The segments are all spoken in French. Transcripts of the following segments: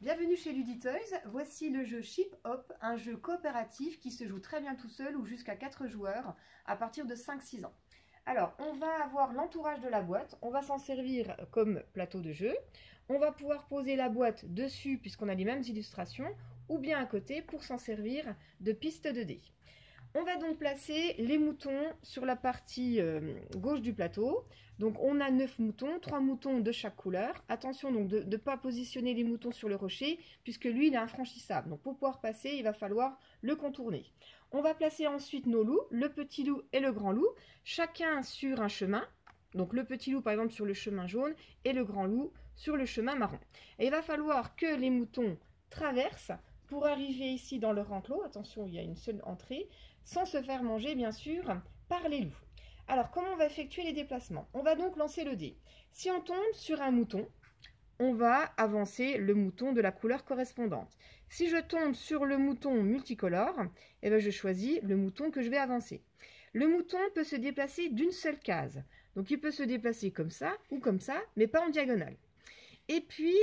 Bienvenue chez Luditoys, voici le jeu Ship Hop, un jeu coopératif qui se joue très bien tout seul ou jusqu'à 4 joueurs à partir de 5-6 ans. Alors, on va avoir l'entourage de la boîte, on va s'en servir comme plateau de jeu, on va pouvoir poser la boîte dessus puisqu'on a les mêmes illustrations, ou bien à côté pour s'en servir de piste de dés. On va donc placer les moutons sur la partie gauche du plateau. Donc on a 9 moutons, 3 moutons de chaque couleur. Attention donc de ne pas positionner les moutons sur le rocher puisque lui il est infranchissable. Donc pour pouvoir passer, il va falloir le contourner. On va placer ensuite nos loups, le petit loup et le grand loup, chacun sur un chemin. Donc le petit loup par exemple sur le chemin jaune et le grand loup sur le chemin marron. Et il va falloir que les moutons traversent pour arriver ici dans leur enclos. Attention, il y a une seule entrée, sans se faire manger bien sûr par les loups. Alors comment on va effectuer les déplacements? On va donc lancer le dé. Si on tombe sur un mouton, on va avancer le mouton de la couleur correspondante. Si je tombe sur le mouton multicolore, eh bien je choisis le mouton que je vais avancer. Le mouton peut se déplacer d'une seule case. Donc il peut se déplacer comme ça ou comme ça, mais pas en diagonale. Et puis,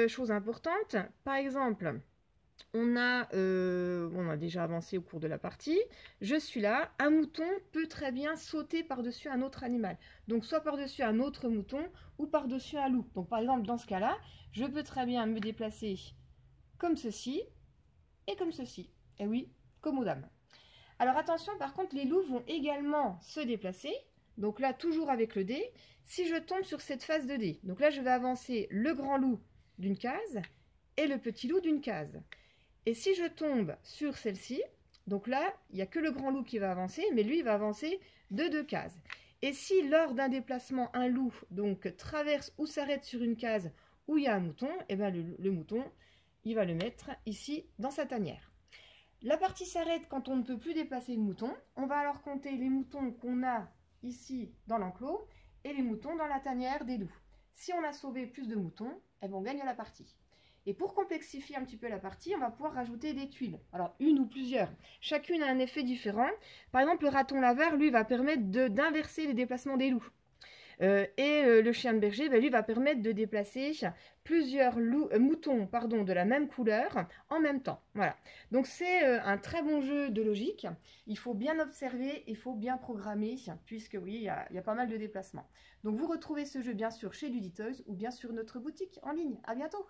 chose importante, par exemple, on a déjà avancé au cours de la partie. Je suis là. Un mouton peut très bien sauter par-dessus un autre animal. Donc, soit par-dessus un autre mouton ou par-dessus un loup. Donc, par exemple, dans ce cas-là, je peux très bien me déplacer comme ceci et comme ceci. Et oui, comme aux dames. Alors, attention, par contre, les loups vont également se déplacer. Donc là, toujours avec le dé. Si je tombe sur cette face de dé, donc là, je vais avancer le grand loup d'une case et le petit loup d'une case. Et si je tombe sur celle-ci, donc là, il n'y a que le grand loup qui va avancer, mais lui, il va avancer de 2 cases. Et si lors d'un déplacement, un loup donc traverse ou s'arrête sur une case où il y a un mouton, et bien le mouton, il va le mettre ici dans sa tanière. La partie s'arrête quand on ne peut plus déplacer le mouton. On va alors compter les moutons qu'on a ici dans l'enclos et les moutons dans la tanière des loups. Si on a sauvé plus de moutons, eh bien on gagne la partie. Et pour complexifier un petit peu la partie, on va pouvoir rajouter des tuiles. Alors, une ou plusieurs. Chacune a un effet différent. Par exemple, le raton laveur, lui, va permettre d'inverser les déplacements des loups. Le chien de berger, lui, va permettre de déplacer plusieurs moutons de la même couleur en même temps. Voilà. Donc, c'est un très bon jeu de logique. Il faut bien observer, il faut bien programmer, puisque oui, il y a pas mal de déplacements. Donc, vous retrouvez ce jeu, bien sûr, chez Luditoys ou bien sur notre boutique en ligne. À bientôt!